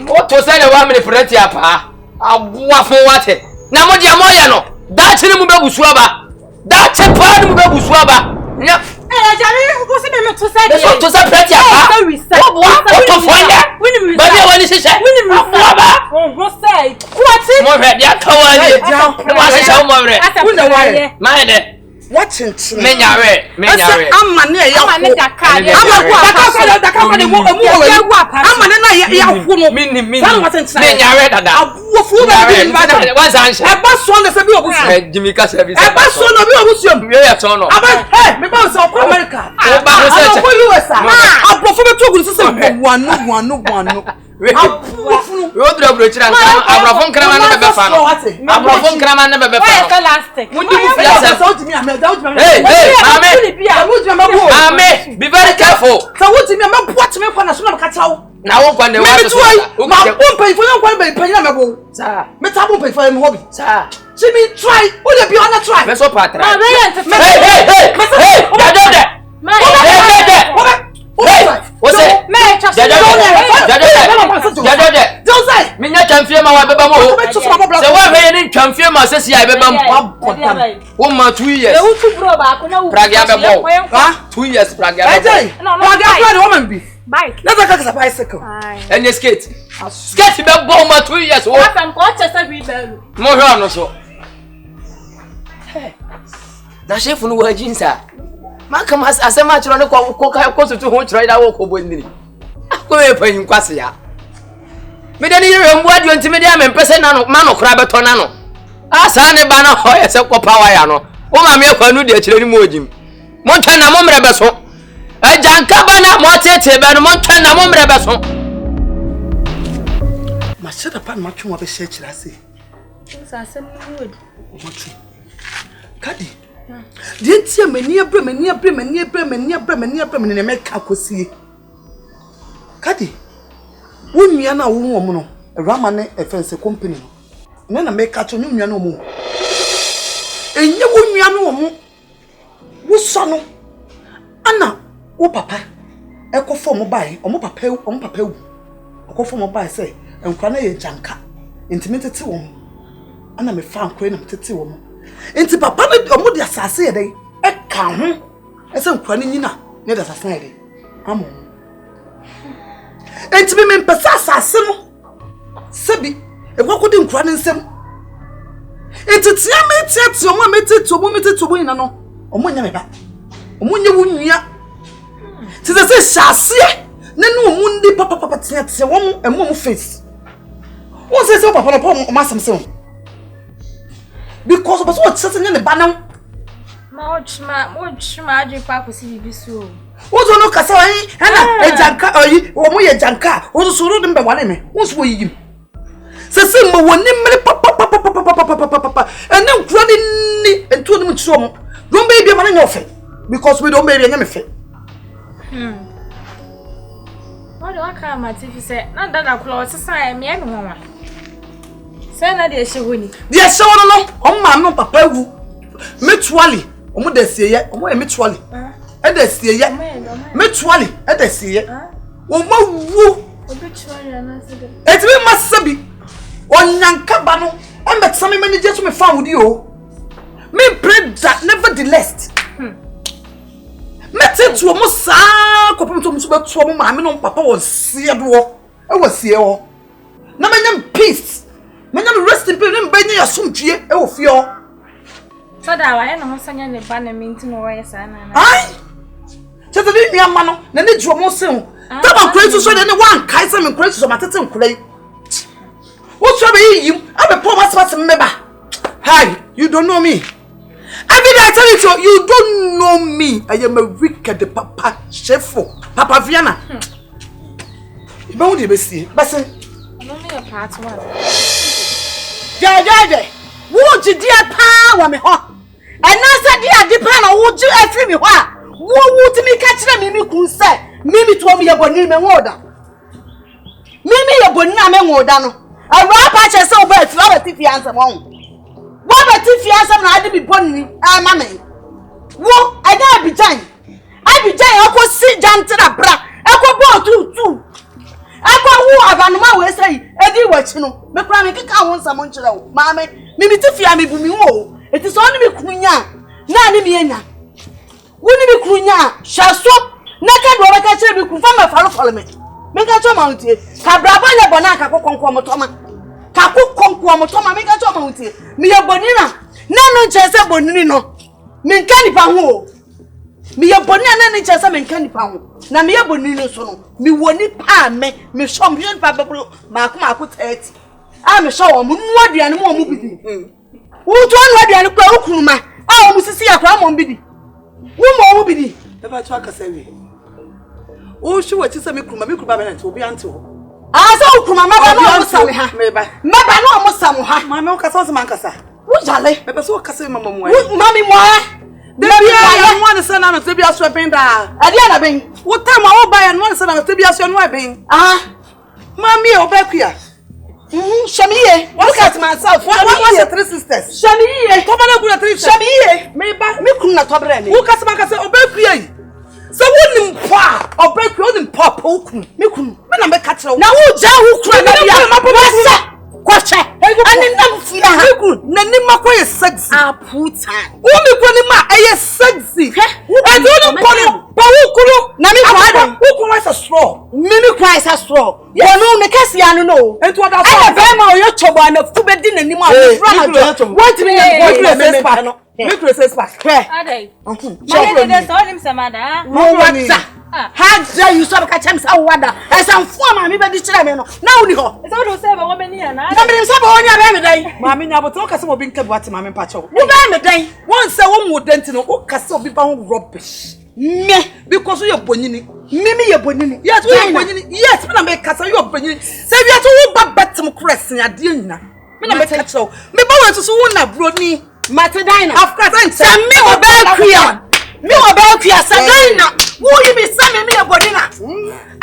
What to say the 1 minute for the apa? I want for what? Now, what you moyano? That's in the Mubabu Swaba. That's a part of Mubabu Swaba. Yeah, to say to separate your what to find out? But what is it? What's say? What's it? More red, yeah, come on. My watching Menyare. I'm man near your Mame, be very careful. So what me what me kwa na so na katao. Na wo kwa ne wa so. Ma wo pay for yon kwa be pay na me go. Sir. Me ta bo pay for me hobby. Sir. See me try. O dey be on try. Me so patra. Hey. What's it? Don't say. Me not confirm my beba mo. So why we need confirm us say I beba 1 month 2 years. Pragia beba. 2 years pragia beba. No, pragia woman be. Bike. Let's go bicycle. And skate. Skate beba 1 month 2 years. What am go chese bi belu. Mo hwe no so. Da chef no wa jinsa. Maka mas asema chiro ne ko tutu ho chiro da wo ko bondiri. Ko e panyin kwase ya. Me de ni yere mbu adio ntime de amempese na no ma no kra beto na no. Asa ne ba na ho ye se ko power ya no. Wo ma me kwanu de chire ni mo ojim. Mo twa na mo mre beso. Agyanka ba na mo tete be no mo twa na mo mre beso. Ma sheda pa ma twa be she chira se. Sa asem ni wodi. Mo twa. Kadi. Dientia mani abre ne meka kosie. Kadi. Wunua na wo mu no. Awurama ne efense company no. Na meka to wunua na mu. Enye wunua na mu. Wo so no. Ana wo papa. Ekofo mo bai, omo papa wu. Ekofo mo bai say, enkwa na ye Agyanka. Intimatete wo mo. Ana me fa ankwa na metete wo mo. Enti papa no omo de asase ye dey e ka ho ese nkwa ni nyina ne de asase ye dey amo enti me mpesa asase no sebi e kwakodi nkwa ni nsem enti tia me tia omo metete omo nyina no omo nya me ba omo nya wunua ti se asase ne no omo ndi papa tia wo emo face won se papa no pa omo asem se because but what certain the banner ma aji pa ko si bibi so wo zo no kasa yi na Agyanka oyi wo mo ye Agyanka wo so ro dembe wane me wo so yi se mo woni mmere papa ene nkura ni entu ni mchiro mo don be bia ma na ofe because we don't be nya me fe what aka ma ti fi se na dada kula o sesa me e me nwa say na de ehewoni de ehewoni no o ma no papa wu metuali o mo de sieye o mo e metuali e de sieye metuali e de sieye o ma wu obetuali na se de e ti me masabi onyanka ba no o mbetsame mani je so me fa wudi o me pray that nevertheless metetu o mo saa ko pom to mo so betu o mo ma me no papa wo sie do e wo sie ho na manyam peace manya rest in peace mbanye ya sumtue e wo fio so da wa ye no sanya ne ba na minti mo wa sa na ai chete ni mi ama no na ne juo mo se ho taba kwetu so de ne wan kai se me kwetu so matete nkurai wo so be yim abe po mas meba hi you don't know me I mean I tell you don't know me I am a wicked papa Shifo papa Viana ibe wo de be sie bese no me a part one Jajaje, wo jidia pa wa me ho. And na say dia depend on wo ju afri mi ho a. Wo wuti mi ka kire mi kun say. Mimi to me ye boni me ngoda. Mimi ye boni na me ngoda no. Awa pa che say oba afi oba tifi ansem won. Wo ba tifi ansem na ade bi boni ama me. Wo ada Abidjan. Abidjan akosi jantira bra. Akobo tutu. Akwa wo abanuma we say edi wachi no. Me kra me keka won sam nkyere wo. Ma me mimi tifi ami bu mi wo. Eti so oni mi kunya. Na ni mi enya. Woni mi kunya shaso naka do baka kire bi kunfa ma falo me ka cho mauntie ka braba nya bona ka kokonko motoma ka kokonko motoma me ka cho mauntie mi ye bonina na no nchese bonini no me nka nipa ho mi ye bonina na no nchese me nka nipa ho na me ye bonini so no mi woni pa me show me pa bebro ma ko 30 a me show wo mu aduane mu bidi wo to anu aduane kwa okunuma a wo mu sisi akwa mo bidi wo mo bidi e ba cho akasa wi o shi wachi se me kuruma be na nti obi ante ho so kuruma ma ba no mo same ha me ba no mo same ha ma me o kasa so man kasa wo jale me be so kasa mama mo mami mo de bia ya mo na se na no te bia so ben da ade na ben wo ta ma wo ba ya no se na te bia so no ben mami o ba kuya Shamiye, look at myself. What's your 3 sisters? Shamiye, come on, go 3 sisters. Shamiye, me ba me kunna tobre ni. Wo kasa man kasa obekuye. So wonim pa, obekuye wonim pa okun. Me kun. Me na me ka kire wo. Na wo ja wo kura na bia. Wasa. Kwache. Ani nam fia ha. Me kun. Na ni makoye sexy. Aputa. Wo me kun ni ma eye sexy. E do no kono. Ba wo kuro. Na me kwa wo kun wasa straw. Me kwa isa straw. Wonu me kesi anu no. Entu oda so. E be ma oyo chobo ana fu be di nanim a fra na jo. What me face pack no. Make you face pack. Adai. My name so him samada. Whatsa. How dare you so ka chem sa wada. E san fu ma me be di kire me no. Na uni ho. So do say ba wo be ni na. Na me say ba wo nya be me dan. Ma me nya boto ka se mo bi nka buate ma me pa chew. Wo be me dan. Won say wo mu denti no o ka se obi ba ho rubbish. Me because you bonini. Mimi ye bonini. Yes, we bonini. Yes, me na me kasa you bonini. Say we to wo ba betem crest ya de nyina. Me na me ka chew. Me ba we so wo na broni. Matadina. Of course, I'm me obey me obey Sadina. Who you be sending me a bodina?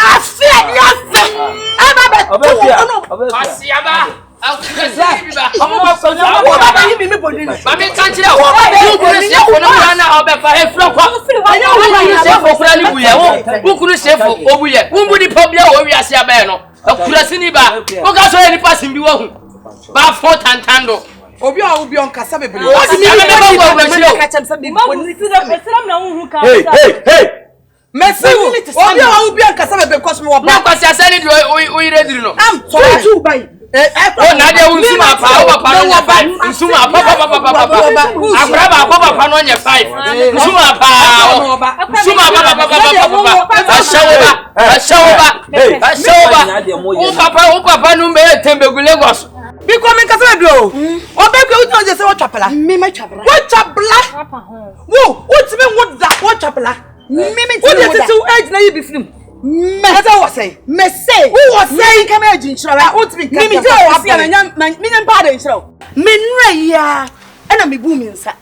I fear you. I'm a Asiaba. Obi a obi on kasa bebele. What do you mean? Catch him some Hey. Messi, obi a obi on kasa bebele because me wa. Na kwasi asani do o ready no. Am too by. Oh na de unsuma pa no wa ba. Unsuma pa. Akraba pa no nye 5. Unsuma pa. Unsuma pa. Ashawoba. O papa no me tembegu Lagos. Because me kasa bro. Obekwe uti no je se wo twapela. Me ma twapela. Wo twapela. Wo uti me wo da wo twapela. Me ti wo da. Wo age na yi bi film. Me kasa wo say. Me say. Wo wo say come age nchira. Uti me kasa. Me je wo say na me nyampa da nchira. Me nra ya. E na me bu mi nsa.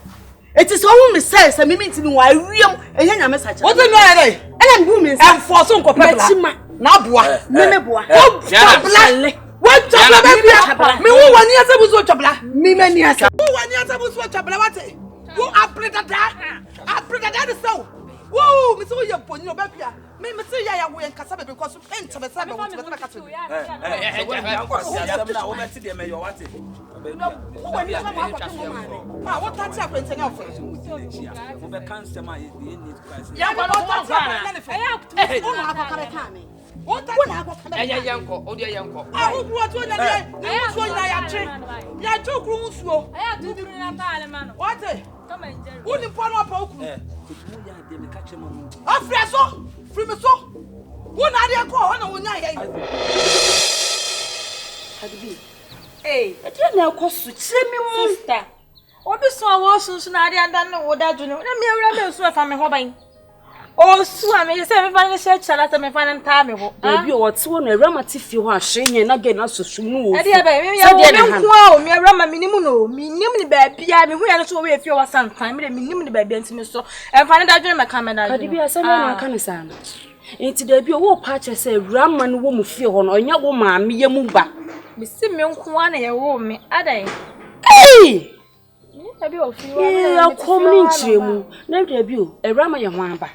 It is all me say me ti me wa wiem enya nyame sacha. Wo ti no ya dai. E na me bu mi nsa. Enforce nko pepela. Na boa. Me boa. Wo twapela. What chapla baby? Me who wani asa buso chapla? Me many asa. Who wani asa buso chapla what? Who apreda that so. Woo, me so you pon your baby. Me say ya we nkasa baby because ent be say be want be ka to. What touch up and say off. We be cancel my ya go not what Agyanka, Odia Yanko. Who what you ya took rooms. I have to do what? Come and who you follow up? Afreso, from so. One idea call on hey, I don't know, cause to tell me, sister. What is so awesome, so I didn't know what I do. Let me remember so if I'm a hobby. Oh, so I mean, say me find the church salad me find time go. Baby, what's one Awurama tiff you are shame na get na so no. E dey baby, me nko me Awurama minimum no. Minim ni baby a me hu ya no so we fie wa san time me minim ni baby ntimi so. E find that dwen me camera. Kadi bi asem na aka ne sana. Enti da bi wo pa che say Awurama no wo mu fie ho no onya wo maame ye mu ba. Me si me nko na ye wo me adan. Hey! Baby o fie wa. Ya komni nchiremu. Na da bi o Awurama ye ho aba.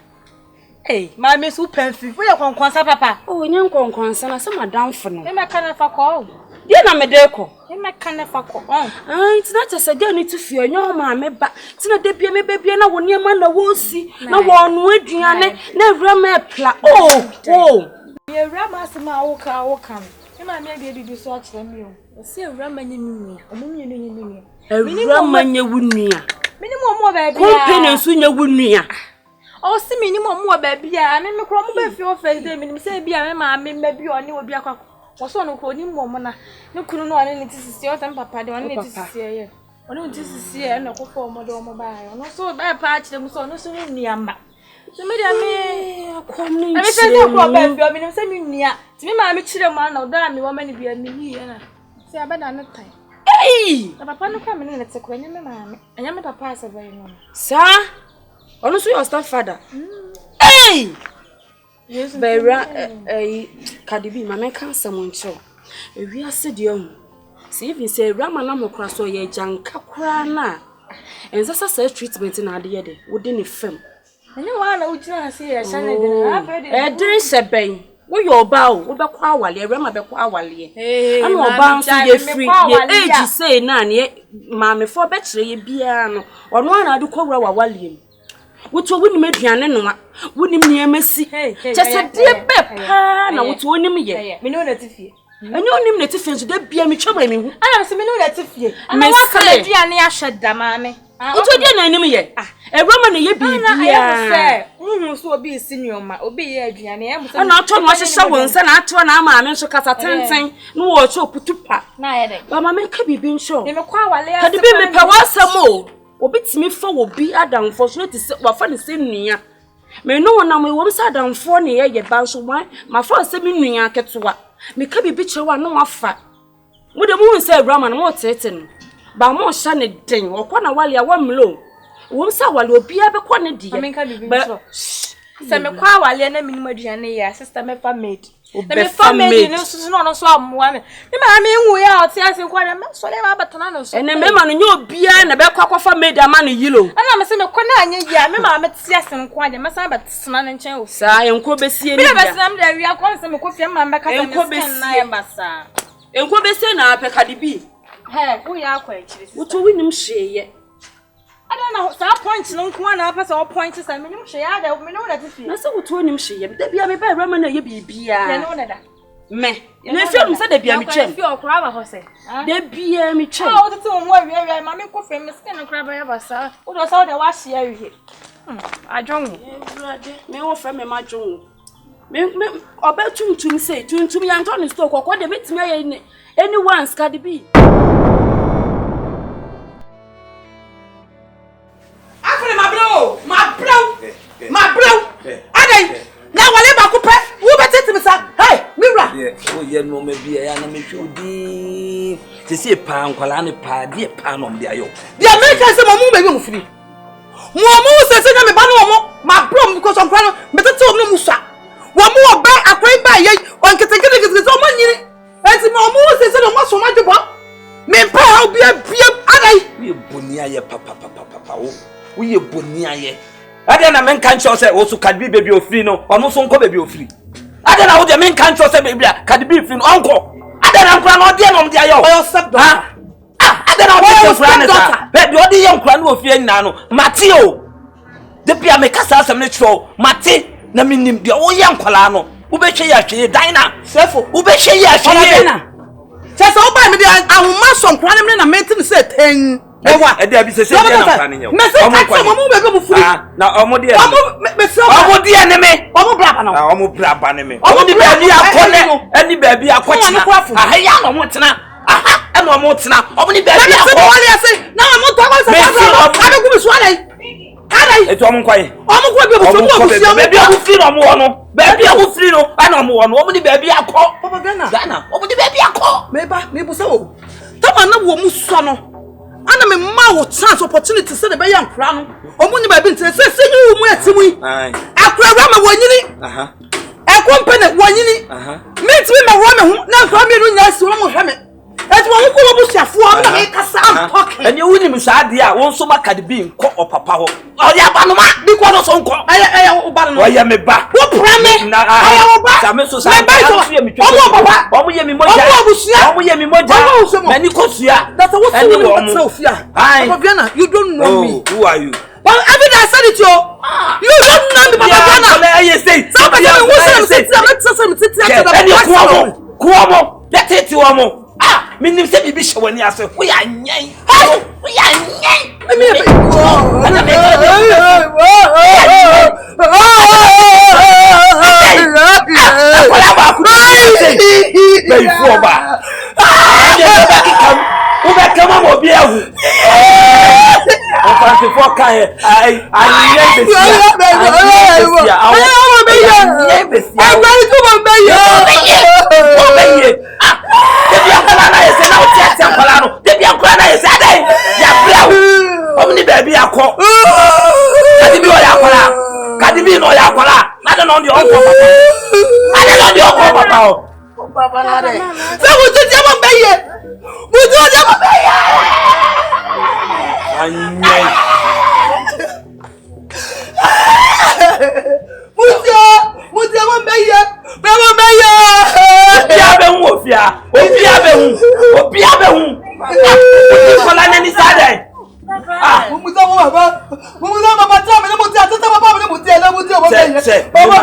Hey, my miss who penfi. We are konkonsa papa. Oh, nyen konkonsa na some madam for no. E me kana fa ko. Dia na me de ko. E me kana fa ko. It's not just a girl need to fear your mamma, but it's not the baby na won man na wo si na won no aduane na Awurama pla. Oh. Ye Awurama asema wo ka. E ma me be bibi so akere mi o. O si Awurama nye mi. Omo mi no nye mi. Awurama nye wunua. Minimum mo ba bia. Kompany nso nye wunua. O si minimum mo ba bia. Me kro mo ba fi office dey minim say bia me ma me bi oni obi akwa. Wo so no ko ni mo na. Ne kunu no ani tisisi o tam papa de oni tisisi ye. Oni tisisi ye na ko fo mo do mo ba ye. No so ba pa akire mu so no so ni amba. So me dia me komni. Me say say ko ba bia minim say mi nua. Ti me ma me kire mo na o da me wo ma ni bia mi yi ye na. Say abada no time. Hey! Papa no kwa me na te kura nyame ma me. Anya me papa asaba no. Sa? Ono so your stepfather. Hey! Yes, Bera Kadibi mama kan samoncho. Ewi ase de ohu. Se even say Awurama na mokra so ye Agyanka kura na. Enza sa treatment na ade ye de. Wo de ne fam. Anya wa na ujina ase ye sha na de na afede. Edin seben. Wo yo ba o, wo be kwa awale, Awurama be kwa awale. Ana oba nso ye free, ye age say na ne maame fo be kire ye bia no. Ono ana ade kwura wa awale. Wotu woni meduane no a woni niamasi chese de be pa na wotu woni ye me no na tifie enyo onim na tifie so de bia me twabra me hu ana se me no na tifie ana wa ka aduane ahweda maame wotu de na anim ye Awurama na ye bibia hu so obi sinioma obi ye aduane e muso ana ato no hyehye wonsa na ato na maame nso kasa tenten no wo cho putupa na ye de ba maame ka bibi nso me kwa wale ya kadi bi me pa wasamo obi timi fa obi adamfo so ti wa fa ne se nua me no wona me wo sa adamfo ne ye ba so ma fa se me nua ketewa me ka bibi chewa na wafa mo de mu nse Awurama na mo tete no ba mo hya ne den okwa na wale a wamlo wo sa wale obi abekọ ne die me ka bibi so se me kwa wale na minimum aduane ya sister me fa maid me fa maid no so no so amoa me ma me nwu ya o ti ase kwa na me so le ma batana no so ene me ma no nye obi a na be kwa fa maid ama no yilo ana me se me kwa na anya ya me ma me ti ase kwa de me sa batana ne nchen o sa enko besie ni me be se na me da wi akwa se me ko fie ma me ka se me scan na ya basa enko besie na apekade bi wo ya akwa akiri wo to winim hweye Adana sa point no nko na apa sa point sa me nim hwe ya da me no na tifi na se wo to nim hweye da bia me ba Awurama na ye bibia ya no na da me na fiam se da bia me twem fi okra ba ho se da bia me twem o tete mo wi ma me ko fe me skin okra ba ya ba sa wo do sa wo da wa hye awie ajonwo me wo fa me ma jonwo me oba tuntum se tuntum ya ntoni store kokko de betimi aye anyone skadi bi My bro. Adai. Na wale ba ku pe. Wo betete me sa. Hey, Mira. O ye no me bia ya na me hwudi. Se se pa nkwala ne pa de pa no de ayo. The American say mo mu be mu free. Mo se se na me ba no mo. My bro because on kwala me tete o no mu sa. Wo mu oba akwai ba ye on ketekete o mo nyiri. Enti mo se se no mo so ma dwobo. Me pa ha bia Adai. We boni aye papa o. We boni aye. Ade na men kan cho say o su Kadibi baby o free no ono so nko baby o free ade na wo de men kan cho say baby Kadibi free no onko ade na nkura no de no de ayo o step down ade na wo de nkura ne sa baby o de ye nkura no ofie nyina no mate o de bia me kasa asem ne tro mate na minim de o ye nkwala no wo be hwe ya hwe dina Shifo wo be hwe ya hwe na chese o ba me de ahoma so nkura ne na meti say ten ewa ede abi se na nkura ne nyo me se ka mo mu be mu free na omo de me se omo de ne me omo braba na omo braba ne me omo di baby akone ani baby akotena aha ya no mo tena aha e no mo tena omo ni baby akone na mo to ba se ade ku bi so ade Kada. Eto omo kwaye. Omo kwa be buso mo busia. Baby abu free no mo no. Baby abu free no. Ana mo no. Omo ni baby akọ. Papa Ghana. Ghana. Omo ni baby akọ. Me busa wo. Tama na wo mu so no. Ana me ma wo chance opportunity say the be yan kra no. Omo ni baby ntre say you mu atimu yi. Akra Awurama wanyini. Kompany wanyini. Meet me ma wo me hu na kra me no nya si wo mo hwe me. Eti wo ko wo busiafo am na me kasa am talking. Enye wuni mi sa ade a won so ma Cardi nko opapa ho. Oya ba no ma bi ko no so nko. Aya wo ba no. Oya me ba. Wo prame. Aya wo ba. Sa me so sa. Omo papa. Omo ye mi moja. Omo ye mi moja. Mani ko sua. That's what you want to say. Papa Ghana, you don't know me. Who are you? Well, every day I said it, yo. You don't know me, Papa Ghana. Yeah, say. Somebody who said Kuomo. That it to Omo. Ah, me nim say bibi shewani ase. We are nyen. We are nyen. Kadibi no ya kwala. Na dey no the uncle papa. Na dey no the uncle papa. Papa na dey. Say we do dey mo beye. We do dey mo beye. Anye. Mo dey mo beye. Be mo beye. Obia be hu ofia. Obia be hu. Obia be hu. Odi kwala na ni sadai. Ah, Mumuza baba tama na mutia tata baba na mutia na mutia baba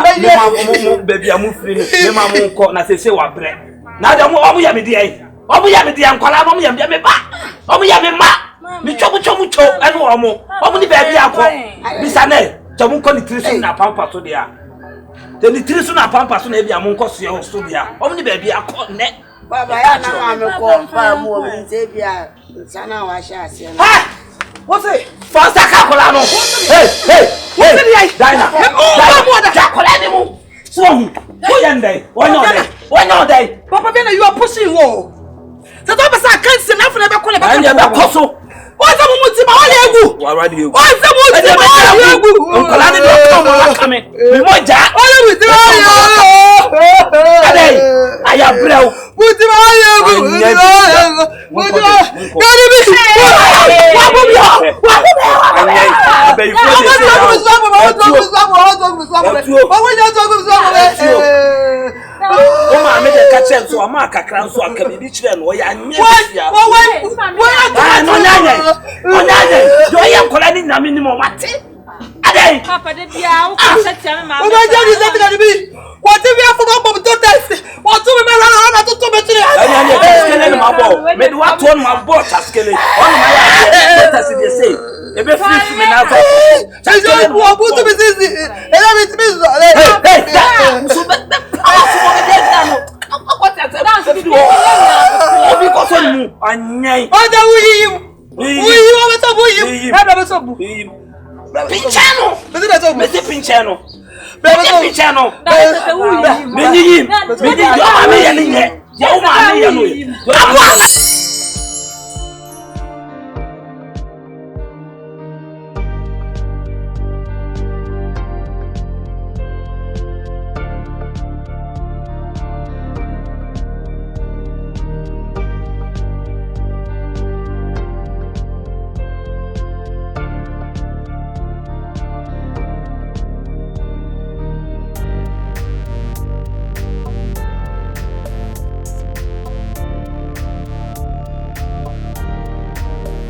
beye. Baby amu free me ma mu ko na sese wa bre. Na de omu ya me die. Omu ya me die nkwala omu ya me ba. Omu ya me ma. Mi chomu cho enu omu. Omu ni baby akọ. Bisa ne, chomu ko ni trisu na pampa so dia. Te ni trisu na pampa so na e bia mu nko so dia. Omu ni baby akọ ne. Baba ya na ma me ko fa mu o mi se bia sana wa sha ase. Ha! What's it? First Kakola no. Hey. What's it? Dina. Kakola ni mu. So who yende? Why not day? Papa Ghana, you are pushing wo. The top is I can't see nothing about Kola. And you are koso. What's the muti ma wale egu? Already you. What's the muti ma wale egu? Kola ni do come coming. We moja. Wale muti ma wale egu. Ade. Aya breu. Muti ma wale egu. Muti ma. Gani bi. Wa bobia. O ma me de ka chen so ma kakra so aka bi kire no ya nye bia. No nyanye. Do ya kola ni na mi ni mo mate. Ade. Papa de bia o ka setia me ma. O ba je ni se bi. What if you have to go to test? What do we run to betri? Anya skele ni ma bo. Me do what one ma bo taskele. On ma ya test dey say. E be free me na so. Taskele bo abu to be sisi. E la me timi so. Hey. So be powerful mo dey down. What that dance video. O bi ko so mu anyai. O da wuyi o be to wuyi. E be so bu. Pinchano. Me se pinchano. Pinchano. Me ni yo ma me ya ni ye. Yo ma me ya no.